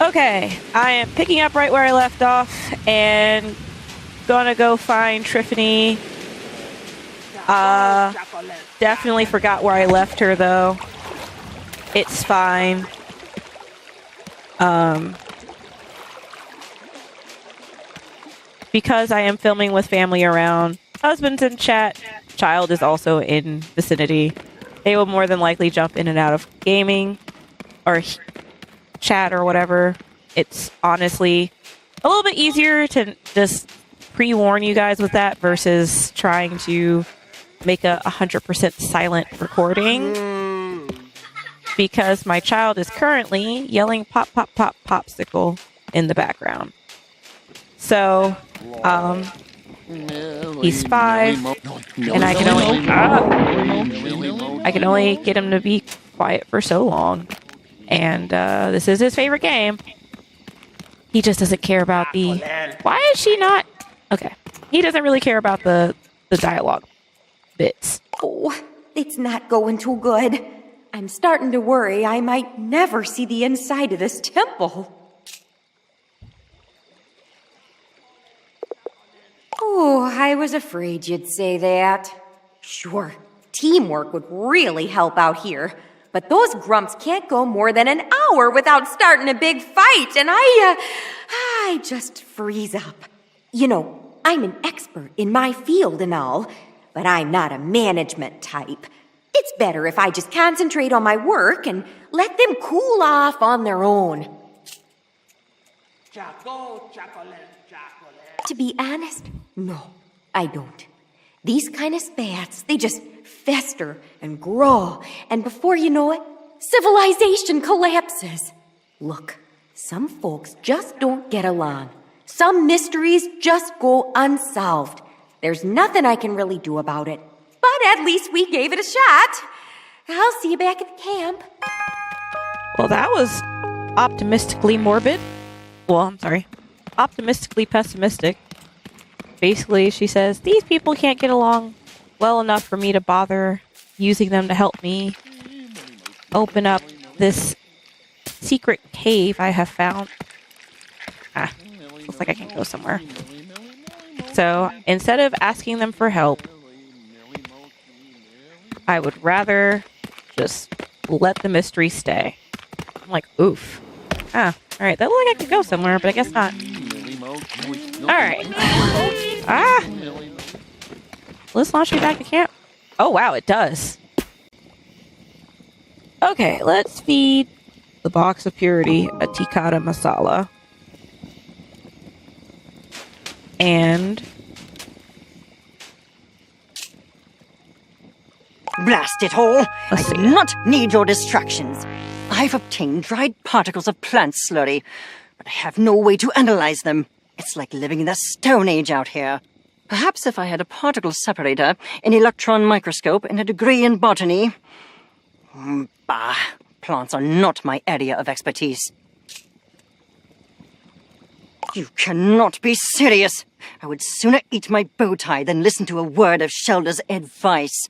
Okay, I am picking up right where I left off and gonna go find Triffany. Definitely forgot where I left her though. It's fine. Because I am filming with family around, husband's in chat, child is also in vicinity. They will more than likely jump in and out of gaming or chat or whatever. It's honestly a little bit easier to just pre-warn you guys with that versus trying to make a 100% silent recording, because my child is currently yelling pop, pop, pop, popsicle in the background. So, he's 5, and I can only get him to be quiet for so long. And this is his favorite game. He just doesn't care about the... Why is she not... Okay. He doesn't really care about the dialogue bits. Oh, it's not going too good. I'm starting to worry I might never see the inside of this temple. Oh, I was afraid you'd say that. Sure, teamwork would really help out here. But those grumps can't go more than an hour without starting a big fight, and I just freeze up. You know, I'm an expert in my field and all, but I'm not a management type. It's better if I just concentrate on my work and let them cool off on their own. To be honest, no, I don't. These kind of spats, they just fester and grow, and before you know it, civilization collapses. Look, some folks just don't get along. Some mysteries just go unsolved. There's nothing I can really do about it, but at least we gave it a shot. I'll see you back at the camp. Well, that was optimistically morbid. Well, I'm sorry. Optimistically pessimistic. Basically, she says, these people can't get along well enough for me to bother using them to help me open up this secret cave I have found. Looks like I can go somewhere. So, instead of asking them for help, I would rather just let the mystery stay. I'm like, oof. Alright, that looked like I could go somewhere, but I guess not. Alright. Let's launch me back to camp. Oh, wow, it does. Okay, let's feed the box of purity a tikka masala. And... Blast it all! I do not need your distractions. I've obtained dried particles of plant slurry, but I have no way to analyze them. It's like living in the Stone Age out here. Perhaps if I had a particle separator, an electron microscope, and a degree in botany... Bah, plants are not my area of expertise. You cannot be serious. I would sooner eat my bow tie than listen to a word of Shelda's advice.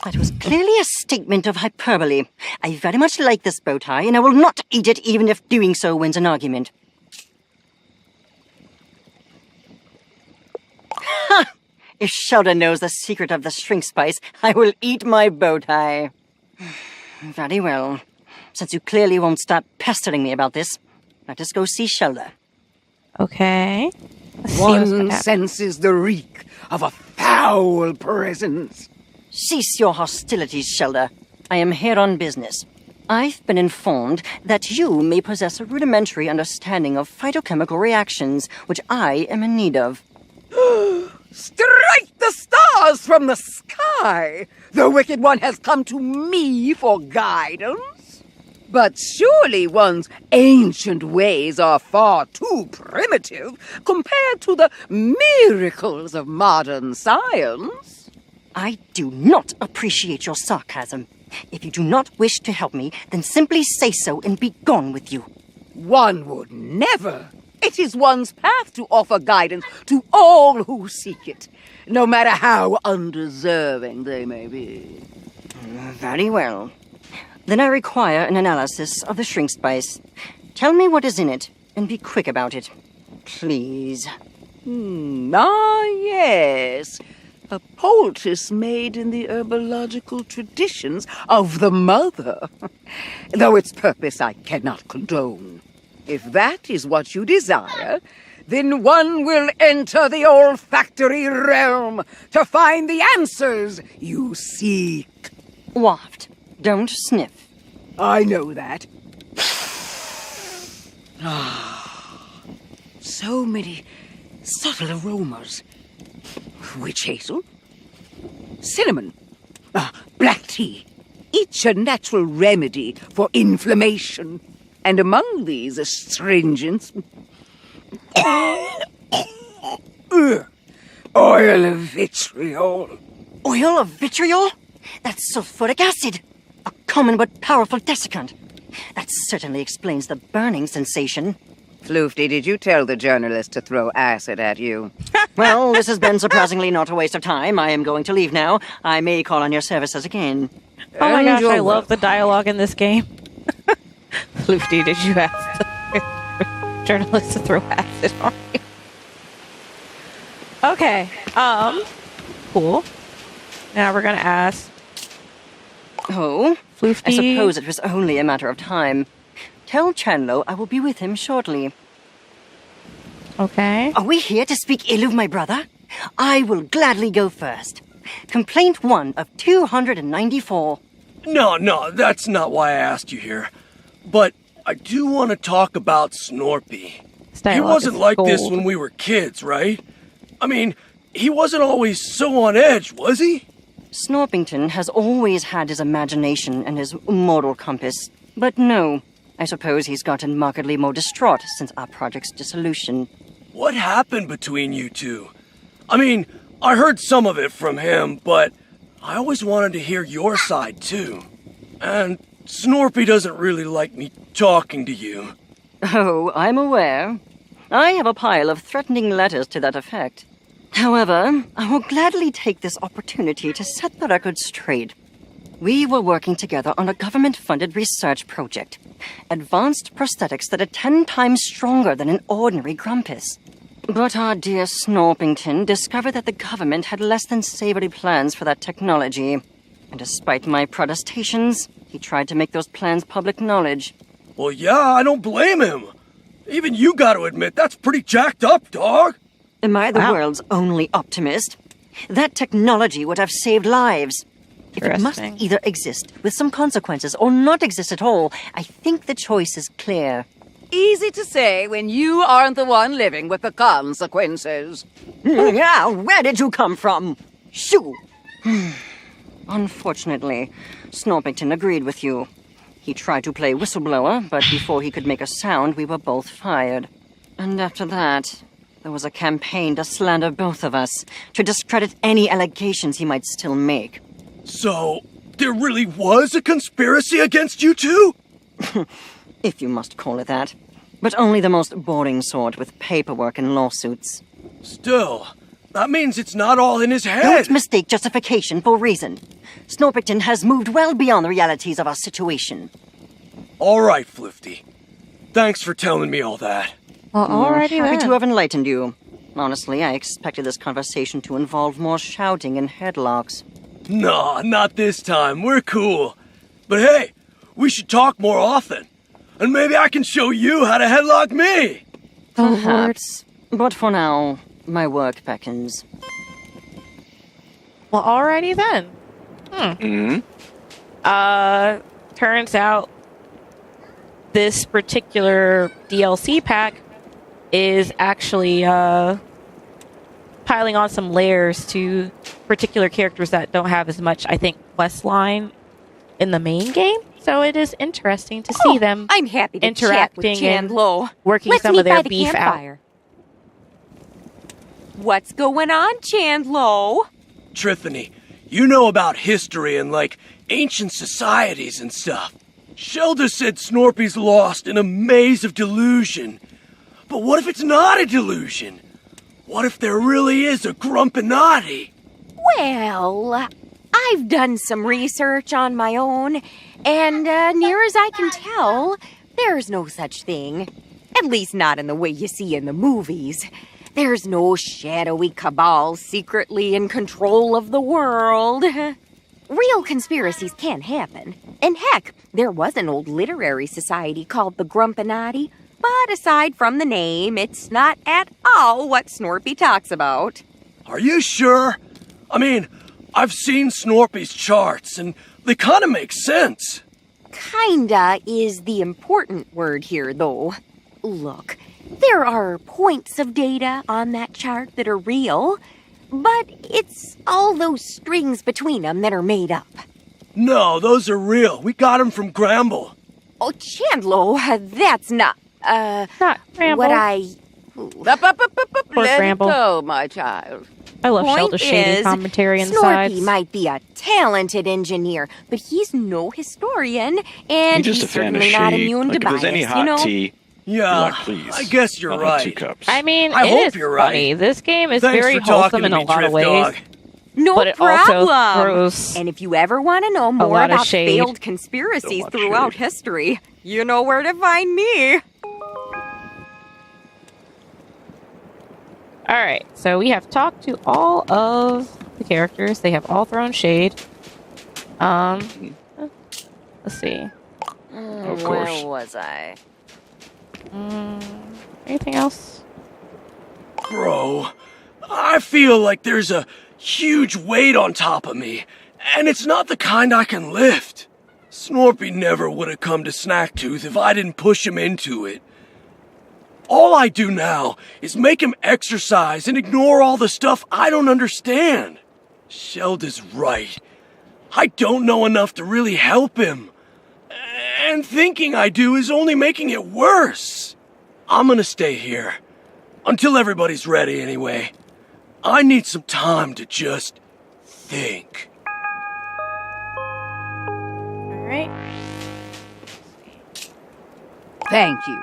That was clearly a statement of hyperbole. I very much like this bow tie, and I will not eat it even if doing so wins an argument. Ha! If Shelda knows the secret of the shrink spice, I will eat my bow tie. Very well. Since you clearly won't stop pestering me about this, let us go see Shelda. Okay. One senses the reek of a foul presence. Cease your hostilities, Shelda. I am here on business. I've been informed that you may possess a rudimentary understanding of phytochemical reactions, which I am in need of. Strike the stars from the sky! The Wicked One has come to me for guidance. But surely one's ancient ways are far too primitive compared to the miracles of modern science. I do not appreciate your sarcasm. If you do not wish to help me, then simply say so and be gone with you. One would never. It is one's path to offer guidance to all who seek it, no matter how undeserving they may be. Very well. Then I require an analysis of the shrink spice. Tell me what is in it, and be quick about it. Please. Yes. A poultice made in the herbological traditions of the mother. Though its purpose I cannot condone. If that is what you desire, then one will enter the olfactory realm to find the answers you seek. Waft. Don't sniff. I know that. So many subtle aromas. Witch hazel, cinnamon, black tea, each a natural remedy for inflammation. And among these astringents, oil of vitriol. Oil of vitriol? That's sulfuric acid. A common but powerful desiccant. That certainly explains the burning sensation. Floofty, did you tell the journalist to throw acid at you? Well, this has been surprisingly not a waste of time. I am going to leave now. I may call on your services again. Oh my gosh, I Angel. love the dialogue in this game. Floofty, did you ask the journalist to throw acid on you? Okay, cool. Now we're gonna ask Oh? Floofty. I suppose it was only a matter of time. Tell Chandlo I will be with him shortly. Okay. Are we here to speak ill of my brother? I will gladly go first. Complaint 1 of 294. No, that's not why I asked you here. But I do want to talk about Snorpy. This He dialogue wasn't is like this gold. when we were kids, right? I mean, he wasn't always so on edge, was he? Snorpington has always had his imagination and his moral compass. But no, I suppose he's gotten markedly more distraught since our project's dissolution. What happened between you two? I mean, I heard some of it from him, but I always wanted to hear your side too. And Snorpy doesn't really like me talking to you. Oh, I'm aware. I have a pile of threatening letters to that effect. However, I will gladly take this opportunity to set the record straight. We were working together on a government-funded research project. Advanced prosthetics that are 10 times stronger than an ordinary grumpus. But our dear Snorpington discovered that the government had less than savory plans for that technology. And despite my protestations, he tried to make those plans public knowledge. Well, yeah, I don't blame him. Even you gotta admit, that's pretty jacked up, dog. Am I the Wow. world's only optimist? That technology would have saved lives. If it must Interesting. either exist with some consequences or not exist at all, I think the choice is clear. Easy to say when you aren't the one living with the consequences. Yeah, where did you come from? Shoo! Unfortunately, Snorpington agreed with you. He tried to play whistleblower, but before he could make a sound, we were both fired. And after that, there was a campaign to slander both of us, to discredit any allegations he might still make. So, there really was a conspiracy against you two? If you must call it that. But only the most boring sort with paperwork and lawsuits. Still, that means it's not all in his head. Don't mistake justification for reason. Snorpington has moved well beyond the realities of our situation. All right, Floofty. Thanks for telling me all that. Well, alrighty Happy then. to have enlightened you. Honestly, I expected this conversation to involve more shouting and headlocks. No, not this time. We're cool. But hey, we should talk more often. And maybe I can show you how to headlock me. Perhaps. But for now, my work beckons. Well, alrighty then. Turns out this particular DLC pack is actually piling on some layers to particular characters that don't have as much, I think, quest line in the main game. So it is interesting to see them I'm happy to chat with interacting and Chandlo. working Let's some meet of their by the beef out. campfire. What's going on, Chandlo? Trithany, you know about history and, like, ancient societies and stuff. Shelda said Snorpy's lost in a maze of delusion. But what if it's not a delusion? What if there really is a Grumpinati? Well, I've done some research on my own, and near as I can tell, there's no such thing. At least not in the way you see in the movies. There's no shadowy cabal secretly in control of the world. Real conspiracies can happen. And heck, there was an old literary society called the Grumpinati. But aside from the name, it's not at all what Snorpy talks about. Are you sure? I mean, I've seen Snorpy's charts, and they kind of make sense. Kinda is the important word here, though. Look, there are points of data on that chart that are real, but it's all those strings between them that are made up. No, those are real. We got them from Gramble. Oh, Chandlo, that's not, Not Ramble. what I... Poor Let Gramble. it go, my child. I love Point Shelter's shady is, commentary in the Snorpy sides. might be a talented engineer, but he's no historian, and You're just he's a fan of certainly not shade. immune Like, to if there's bias, any hot you know? tea, Yeah, like, please. I guess you're I'll have 2 right. cups. I mean, I it hope is you're funny. right. This game is Thanks very for talking wholesome to in a me, lot of Drift ways. Dog. No But it problem. also throws And if you ever want to know more lot of about shade. failed conspiracies So much throughout shade. history, you know where to find me. Alright, so we have talked to all of the characters. They have all thrown shade. Let's see. Of course. Where was I? Anything else? Bro, I feel like there's a huge weight on top of me, and it's not the kind I can lift. Snorpy never would have come to Snacktooth if I didn't push him into it. All I do now is make him exercise and ignore all the stuff I don't understand. Shelda's right. I don't know enough to really help him. And thinking I do is only making it worse. I'm gonna stay here. Until everybody's ready, anyway. I need some time to just think. Alright. Thank you.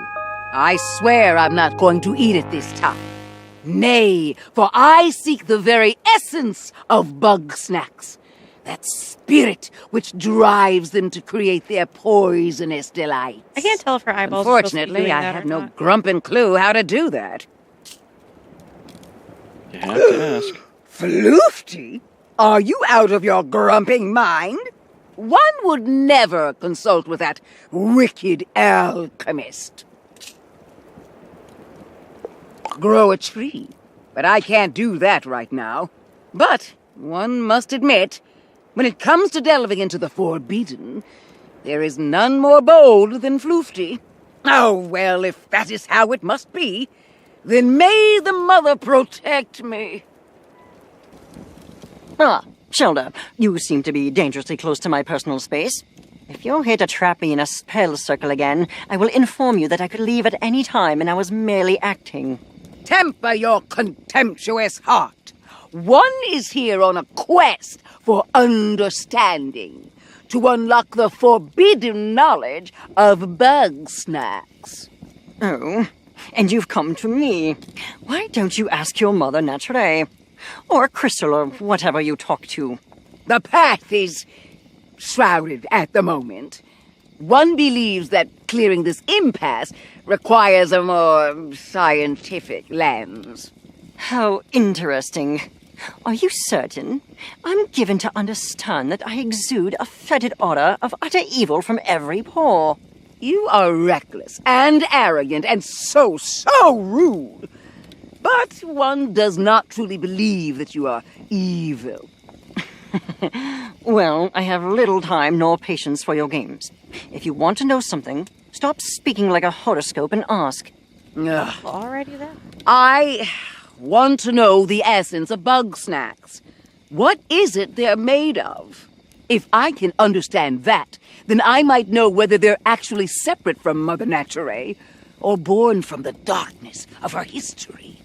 I swear I'm not going to eat it this time. Nay, for I seek the very essence of Bugsnax. That spirit which drives them to create their poisonous delights. I can't tell if her eyeballs are supposed to be Unfortunately, doing I that have or no not. grumpin' clue how to do that. You have to ask. Floofty? Are you out of your grumping mind? One would never consult with that wicked alchemist. Grow a tree, but I can't do that right now. But one must admit, when it comes to delving into the forbidden, there is none more bold than Floofty. Oh, well, if that is how it must be, then may the mother protect me. Ah, Shelda, you seem to be dangerously close to my personal space. If you're here to trap me in a spell circle again, I will inform you that I could leave at any time and I was merely acting. Temper your contemptuous heart. One is here on a quest for understanding, to unlock the forbidden knowledge of Bugsnax. Oh, and you've come to me. Why don't you ask your mother naturally? Or Crystal, or whatever you talk to. The path is shrouded at the moment. One believes that clearing this impasse requires a more scientific lens. How interesting. Are you certain? I'm given to understand that I exude a fetid aura of utter evil from every pore. You are reckless and arrogant and so rude. But one does not truly believe that you are evil. Well, I have little time nor patience for your games. If you want to know something, stop speaking like a horoscope and ask. Ugh. Already there? I want to know the essence of Bugsnax. What is it they're made of? If I can understand that, then I might know whether they're actually separate from Mother Nature or born from the darkness of her history.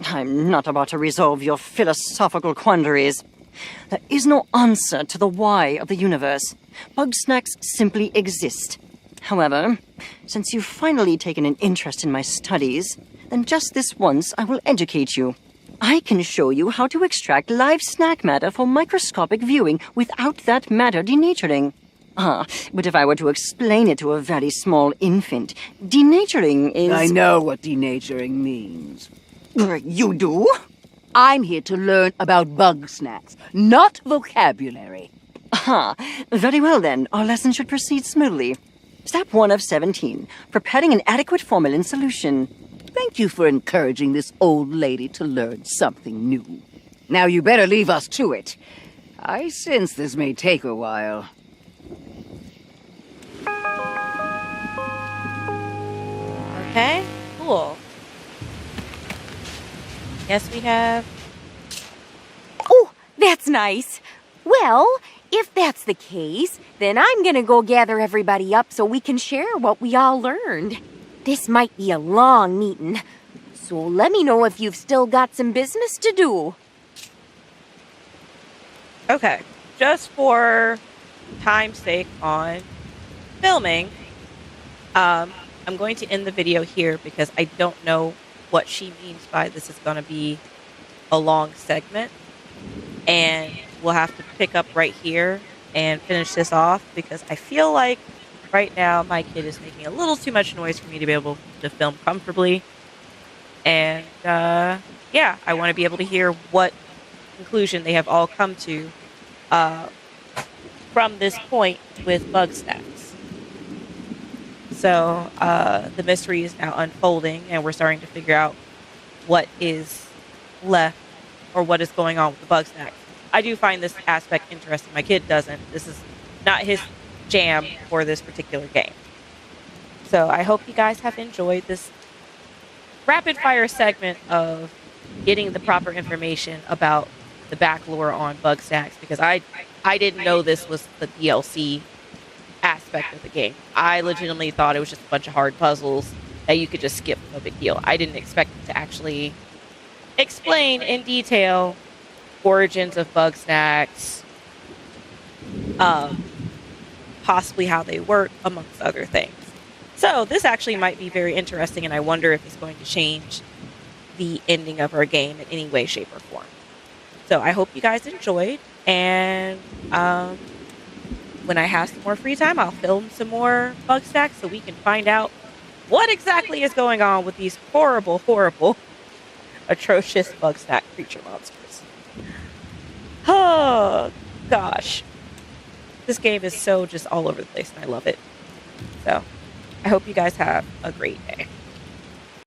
I'm not about to resolve your philosophical quandaries. There is no answer to the why of the universe. Bugsnax simply exist. However, since you've finally taken an interest in my studies, then just this once I will educate you. I can show you how to extract live snack matter for microscopic viewing without that matter denaturing. But if I were to explain it to a very small infant, denaturing is... I know what denaturing means. You do? I'm here to learn about Bugsnax, not vocabulary. Very well then. Our lesson should proceed smoothly. Step 1 of 17. Preparing an adequate formalin solution. Thank you for encouraging this old lady to learn something new. Now you better leave us to it. I sense this may take a while. Okay, cool. Yes, we have. Oh, that's nice. Well, if that's the case, then I'm gonna go gather everybody up so we can share what we all learned. This might be a long meeting, so let me know if you've still got some business to do. Okay, just for time's sake on filming, I'm going to end the video here because I don't know what she means by this is going to be a long segment. And we'll have to pick up right here and finish this off because I feel like right now my kid is making a little too much noise for me to be able to film comfortably. And yeah, I want to be able to hear what conclusion they have all come to from this point with Bugsnax. So the mystery is now unfolding and we're starting to figure out what is left or what is going on with the Bugsnax. I do find this aspect interesting. My kid doesn't. This is not his jam for this particular game. So I hope you guys have enjoyed this rapid fire segment of getting the proper information about the back lore on Bugsnax because I didn't know this was the DLC aspect of the game. I legitimately thought it was just a bunch of hard puzzles that you could just skip, no big deal. I didn't expect it to actually explain in detail origins of Bugsnax, possibly how they work, amongst other things. So this actually might be very interesting, and I wonder if it's going to change the ending of our game in any way, shape, or form. So I hope you guys enjoyed, and when I have some more free time, I'll film some more Bugsnax so we can find out what exactly is going on with these horrible, horrible, atrocious Bugsnax creature monsters. Oh, gosh. This game is so just all over the place, and I love it. So, I hope you guys have a great day.